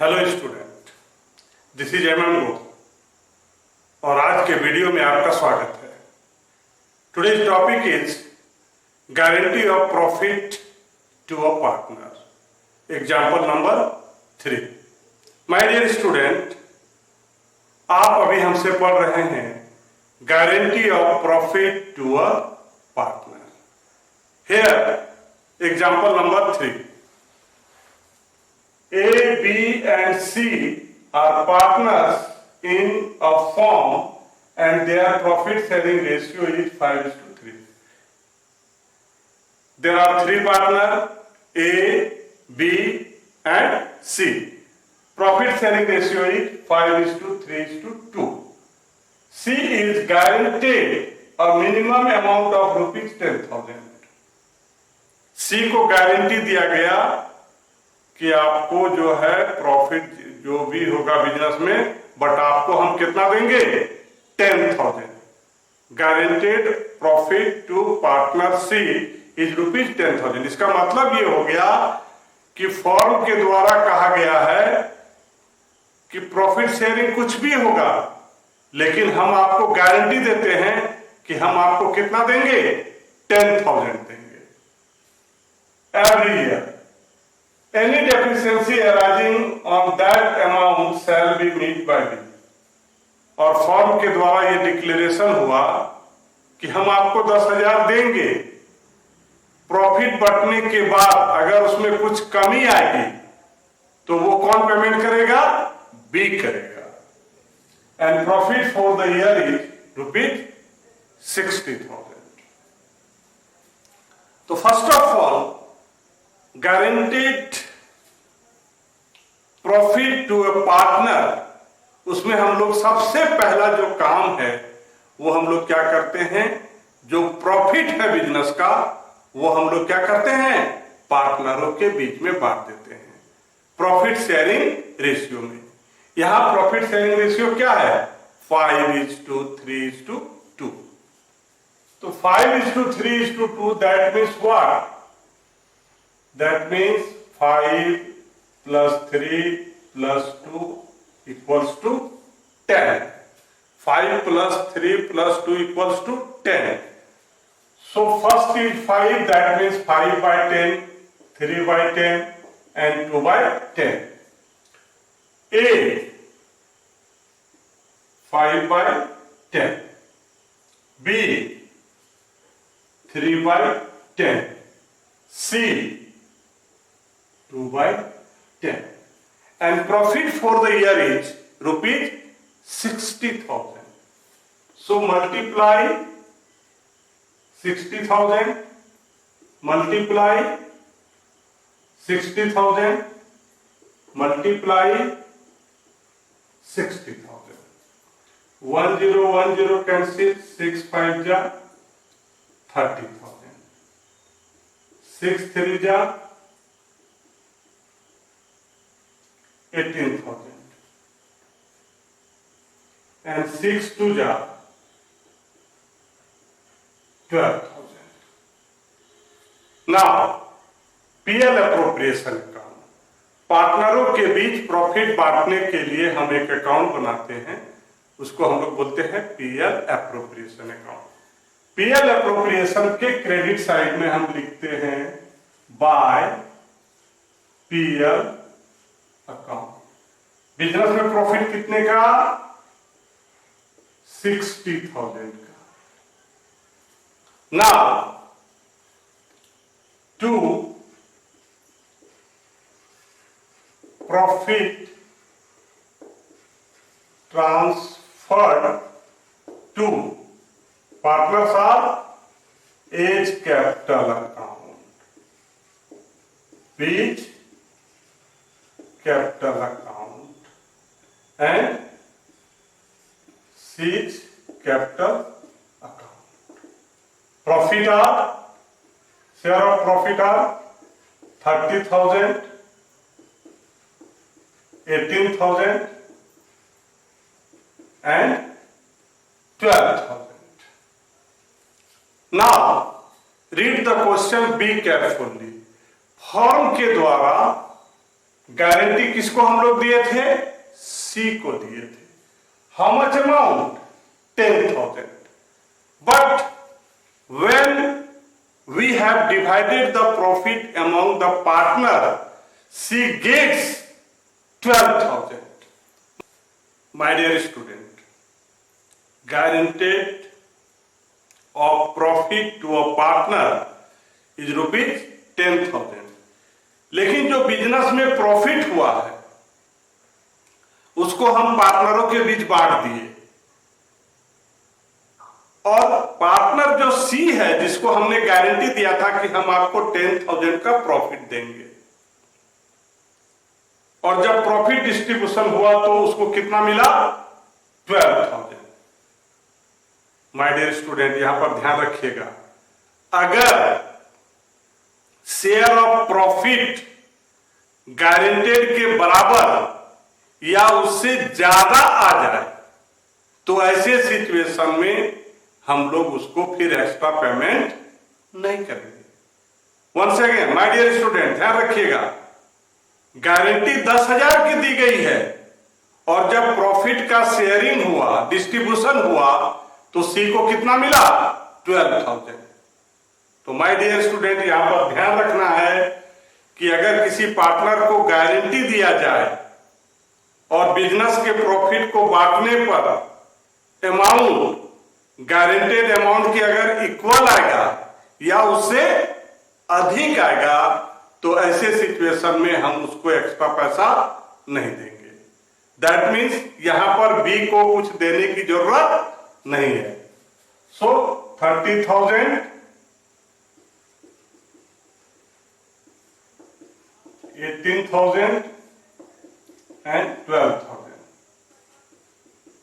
Hello student, this is M M और आज के वीडियो में आपका स्वागत है। Today's topic is guarantee of profit to a partner. Example number 3। My dear student, आप अभी हमसे पढ़ रहे हैं guarantee of profit to a partner. Here example number 3। A, B and C are partners in a firm and their profit sharing ratio is 5:3. There are three partners A, B and C. Profit sharing ratio is 5:3:2. C is guaranteed a minimum amount of rupees 10,000. C को guarantee दिया गया कि आपको जो है profit जो भी होगा बिजनेस में, बट आपको हम कितना देंगे? 10,000। Guaranteed profit to partner C is rupees 10,000। इसका मतलब ये हो गया कि फर्म के द्वारा कहा गया है कि प्रॉफिट शेयरिंग कुछ भी होगा, लेकिन हम आपको गारंटी देते हैं कि हम आपको कितना देंगे? 10,000 देंगे every year. Any deficiency arising on that amount shall be met by me। और फर्म के द्वारा ये डिक्लेरेशन हुआ कि हम आपको 10,000 देंगे। प्रॉफिट बंटने के बाद अगर उसमें कुछ कमी आएगी तो वो कौन पेमेंट करेगा? बी करेगा। And profit for the year is rupees 60,000। तो first of all guaranteed profit to a partner, उसमें हम लोग सबसे पहला जो काम है वो हम लोग क्या करते हैं? जो प्रॉफिट है बिजनेस का वो हम लोग क्या करते हैं? पार्टनरों के बीच में बांट देते हैं प्रॉफिट शेयरिंग रेशियो में। यहां प्रॉफिट शेयरिंग रेशियो क्या है? 5:3:2। तो 5:3:2 that means what? That means 5 plus 3 plus 2 equals to 10. 5 plus 3 plus 2 equals to 10. So first is 5, that means 5/10, 3/10 and 2/10. A 5/10. B 3/10. C 2/10 and profit for the year is rupees 60,000. So multiply 60,000 multiply 60,000 multiply 60,000. 1010 cancel, 6 5 जा 30,000, 6 3 जा 18,000 and 6 2 जा 12,000. Now PL appropriation account, पार्टनरों के बीच profit बांटने के लिए हम एक अकाउंट बनाते हैं, उसको हम लोग बोलते हैं PL appropriation account. PL appropriation के क्रेडिट साइड में हम लिखते हैं बाय PL अकाउंट। बिजनेस में प्रॉफिट कितने का? 60,000 का। Now to profit transferred to partners are as capital account, बीच capital account and C's capital account. Profit are, share of profit are 30,000, 18,000 and 12,000. Now read the question, be carefully. Firm के द्वारा guarantee किसको हम लोग दिए थे? सी को दिए थे। How much amount? 10,000. But when we have divided the profit among the partner, she gets 12,000. My dear student, guaranteed of profit to a partner is rupees 10,000. लेकिन जो बिजनेस में प्रॉफिट हुआ है उसको हम पार्टनरों के बीच बांट दिए, और पार्टनर जो सी है जिसको हमने गारंटी दिया था कि हम आपको 10,000 का प्रॉफिट देंगे, और जब प्रॉफिट डिस्ट्रीब्यूशन हुआ तो उसको कितना मिला? 12,000. माय डियर स्टूडेंट, यहां पर ध्यान रखिएगा, अगर शेयर ऑफ प्रॉफिट गारंटेड के बराबर या उससे ज्यादा आ जाए तो ऐसे सिचुएशन में हम लोग उसको फिर एक्स्ट्रा पेमेंट नहीं करेंगे. Once again my dear student, ध्यान रखिएगा, गारंटी 10,000 की दी गई है और जब प्रॉफिट का शेयरिंग हुआ, डिस्ट्रीब्यूशन हुआ, तो सी को कितना मिला? 12,000. तो माय डियर स्टूडेंट, यहां पर ध्यान रखना है कि अगर किसी पार्टनर को गारंटी दिया जाए और बिजनेस के प्रॉफिट को बांटने पर अमाउंट, गारंटेड अमाउंट की अगर इक्वल आएगा या उससे अधिक आएगा तो ऐसे सिचुएशन में हम उसको एक्स्ट्रा पैसा नहीं देंगे. दैट मीन्स यहां पर बी को कुछ देने की जरूरत नहीं है. सो 30,000, 18,000 and 12,000.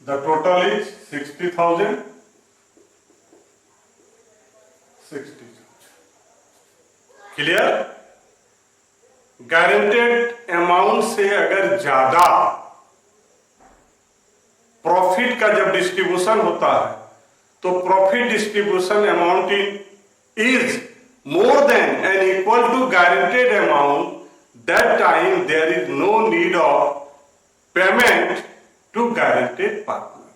The total is 60,000. 60,000. Clear? Guaranteed amount से अगर ज्यादा प्रॉफिट का जब डिस्ट्रीब्यूशन होता है तो profit distribution amount is more than and equal to guaranteed amount, that time there is no need of payment to guaranteed partner.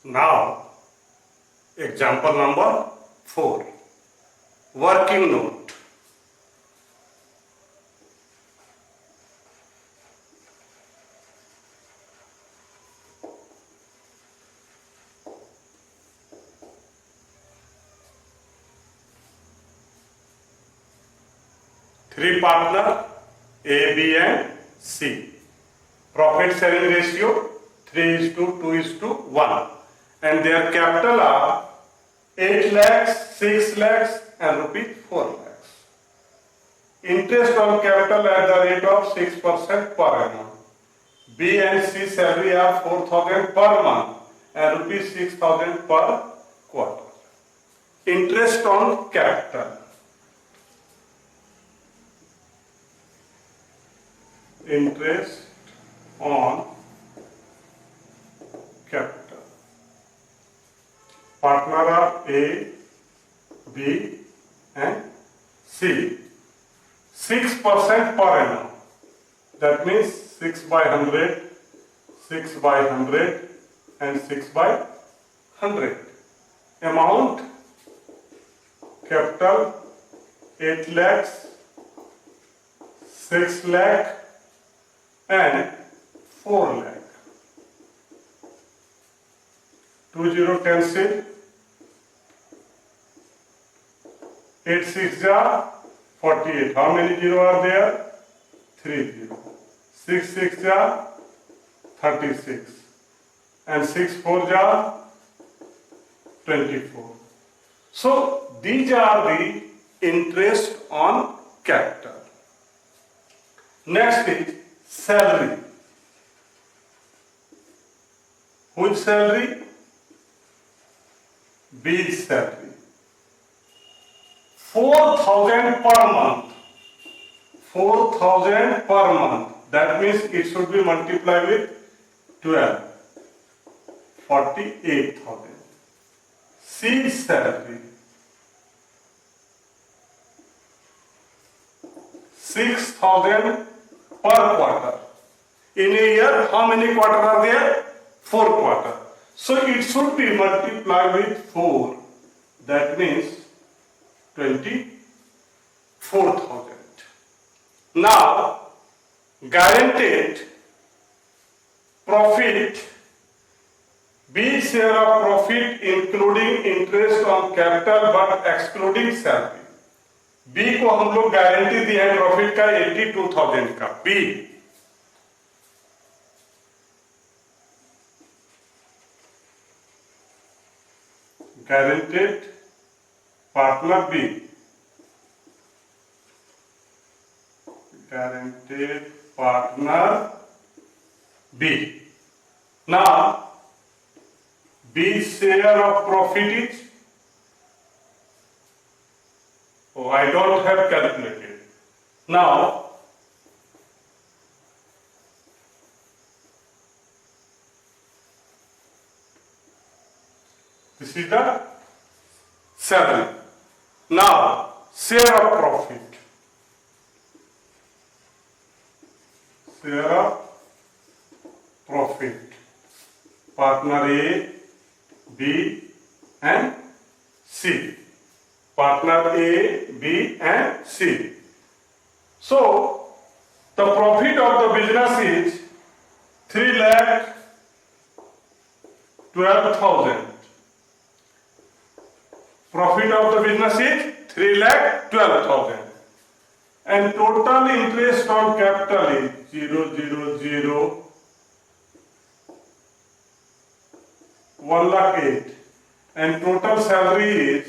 Now, example number 4, working note. Three partner A, B and C. Profit sharing ratio 3:2:1 and their capital are 8 lakhs, 6 lakhs and rupees 4 lakhs. Interest on capital at the rate of 6% per annum. B and C salary are 4,000 per month and rupees 6,000 per quarter. Interest on capital. Interest on capital. Partner are A, B and C. 6% per annum. That means 6 by 100, 6 by 100 and 6 by 100. Amount, capital 8 lakhs, 6 lakh and 4 lakh. 2010 8 6 are 48. How many zero are there? 3 0. 6 6 are 36 and 6 4 are 24. So these are the interest on capital. Next is salary. Whose salary? B's salary. 4,000 per month. 4,000 per month. That means it should be multiplied with 12. 48,000. C's salary. 6,000 per quarter. In a year, how many quarters are there? 4 quarters. So it should be multiplied with 4. That means 24,000. Now, guaranteed profit, B share of profit including interest on capital but excluding salary. B को हम लोग guarantee दिया है profit का 82,000 का. B guaranteed partner B, guaranteed partner B. Now B share of profit is, oh, I don't have calculated. Now this is the salary. Now share of profit, share of profit, partner A, B and C. Partner A, B and C. So the profit of the business is 3,12,000. Profit of the business is 3,12,000. And total interest on capital is 1,08,000. And total salary is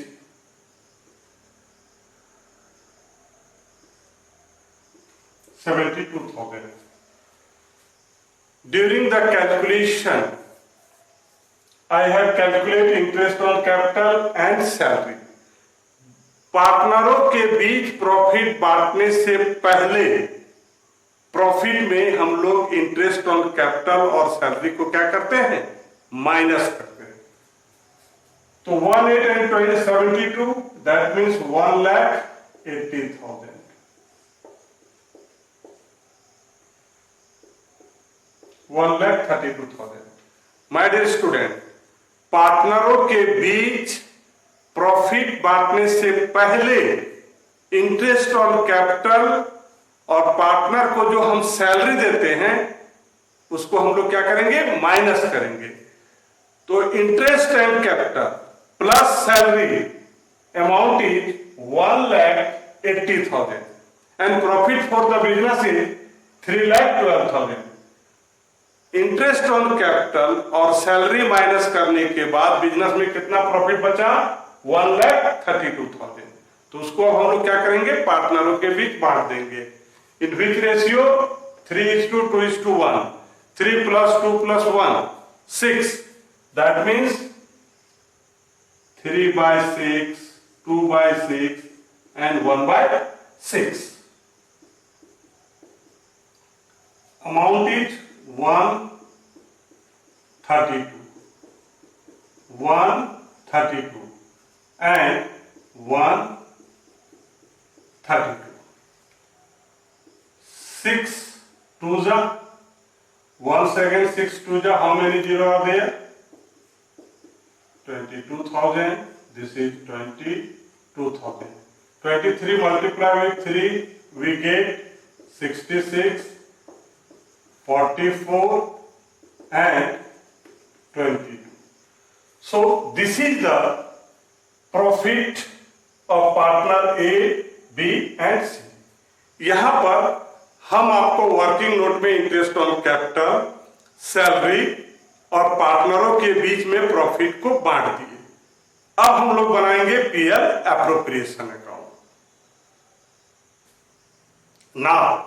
72,000. During the calculation, I have calculated interest on capital and salary. पार्टनरों के बीच profit बांटने से पहले profit में हम लोग interest on capital और salary को क्या करते हैं? माइनस करते हैं. तो 1,8 and 72, that means 1,80,000. 1,32,000. My dear student, पार्टनरों के बीच प्रॉफिट बांटने से पहले इंटरेस्ट ऑन कैपिटल और पार्टनर को जो हम सैलरी देते हैं उसको हम लोग क्या करेंगे? माइनस करेंगे. तो interest and capital plus salary amount is 1,80,000 and profit for the business is 3,12,000. Interest on capital और सैलरी माइनस करने के बाद बिजनेस में कितना प्रॉफिट बचा? 1,32,000. तो उसको अब हम लोग क्या करेंगे? पार्टनरों के बीच बांट देंगे. In which ratio? 3:2:1. 3 + 2 + 1 6. That means 3/6, 2/6 and 1/6. Amount is 132 and 132. 6 2s, 1 second, 6 2s, how many zero are there? 22,000. This is 22,000. 23 multiplied with 3, we get 66, 44 and 22. So this is the profit of partner A, B and C. यहां पर हम आपको working note में interest on capital, salary और पार्टनरों के बीच में profit को बांट दिए. अब हम लोग बनाएंगे PL appropriation account. Now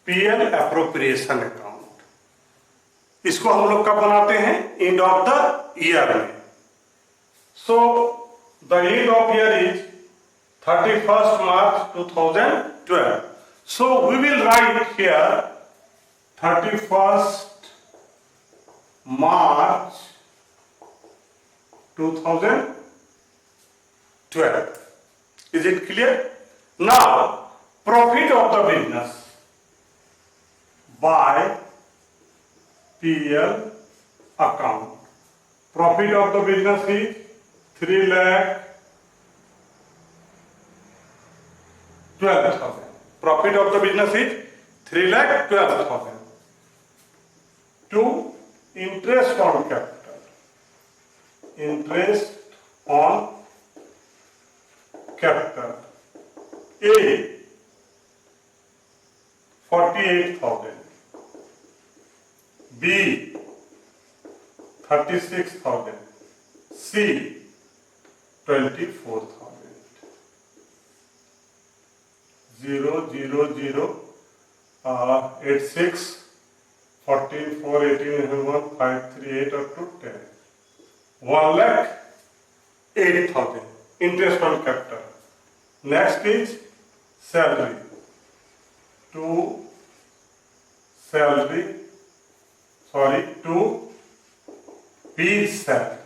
PL appropriation account, इसको हम लोग कब बनाते हैं? एंड ऑफ द ईयर में. So the end of year is 31st March 2012. So we will write here 31st March 2012. Is it clear? Now Profit of the business by PL account. Profit of the business is 3,12,000. Profit of the business is 3,12,000. To interest on capital. Interest on capital. A 48,000. B 36,000. C 24,000. 0 0 0 86 14 4 18 1 5 3 8 up to 10. 1,08,000 interest on capital. Next is salary. To B's salary.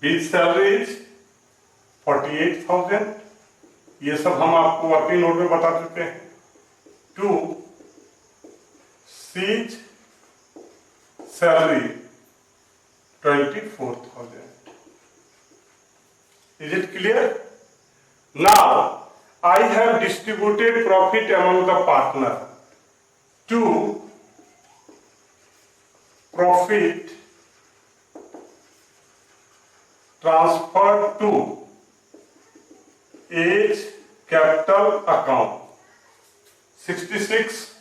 B's salary is 48,000. ये सब हम आपको working note में बता चुके हैं. To C's salary 24,000. Is it clear? Now I have distributed profit among the partner. To profit transferred to A's capital account. 66.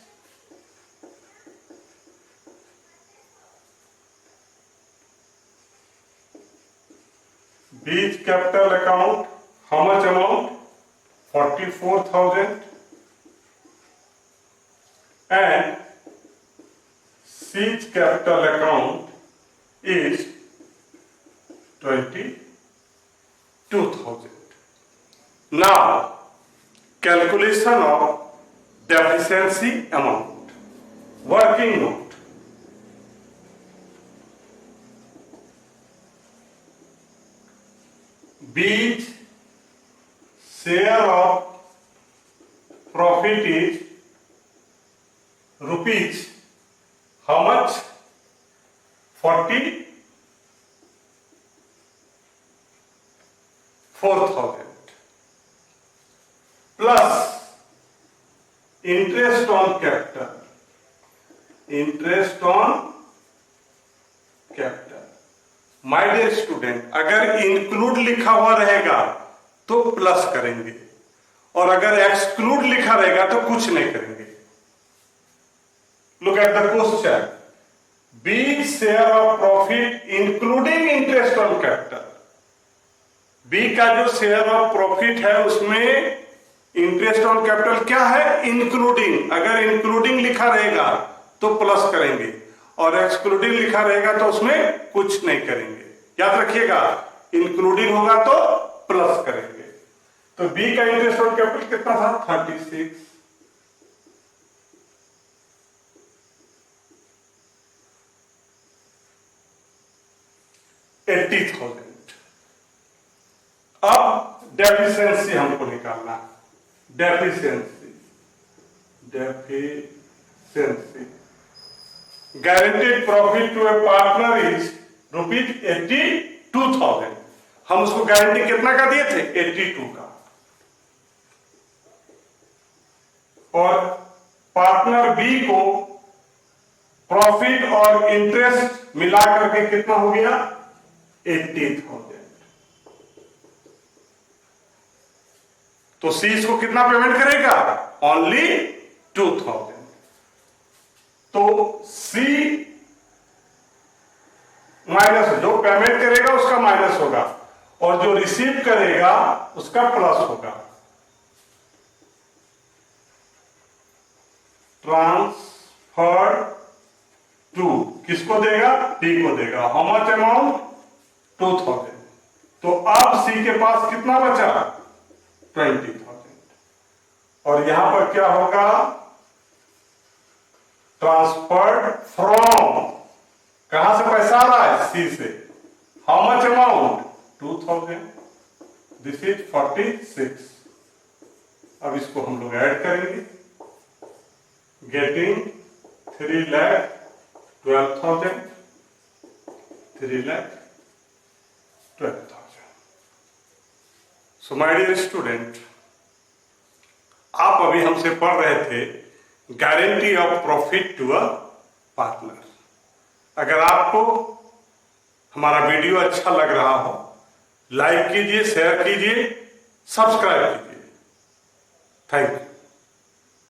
B's capital account, how much amount? 44,000. And C's capital account is 22,000. Now, calculation of deficiency amount. Working note. B's share of profit is rupees. How much? 44,000 plus interest on capital. Interest on capital. My dear student, अगर include लिखा हुआ रहेगा तो plus करेंगे और अगर exclude लिखा रहेगा तो कुछ नहीं करेंगे. Look at the question. B's share of profit including interest on capital. B का जो शेयर ऑफ प्रॉफिट है उसमें इंटरेस्ट ऑन कैपिटल क्या है? इंक्लूडिंग. अगर इंक्लूडिंग लिखा रहेगा तो प्लस करेंगे और एक्सक्लूडिंग लिखा रहेगा तो उसमें कुछ नहीं करेंगे. याद रखिएगा, इंक्लूडिंग होगा तो प्लस करेंगे. तो बी का इंटरेस्ट ऑन कैपिटल कितना था? 36. अब डेफिशिएंसी हमको निकालना है. Deficiency guaranteed profit to a partner is ₹82,000. हम उसको गारंटी कितना का दिए थे? 82 का. और पार्टनर बी को प्रॉफिट और इंटरेस्ट मिला करके कितना हो गया? 80,000. तो सी इसको कितना पेमेंट करेगा? ओनली 2,000. तो सी माइनस, जो पेमेंट करेगा उसका माइनस होगा और जो रिसीव करेगा उसका प्लस होगा. ट्रांसफर टू किसको देगा? डी को देगा. How much amount? 2,000. तो अब सी के पास कितना बचा? 20,000. और यहां पर क्या होगा? ट्रांसफर्ड फ्रॉम, कहां से पैसा आ रहा है? सी से. How much amount? 2,000. This is 46. अब इसको हम लोग ऐड करेंगे। Getting 3,12,000, 3,12,000। So my dear student, आप अभी हमसे पढ़ रहे थे guarantee of profit to a partner. अगर आपको हमारा वीडियो अच्छा लग रहा हो, लाइक कीजिए, शेयर कीजिए, सब्सक्राइब कीजिए। Thank you.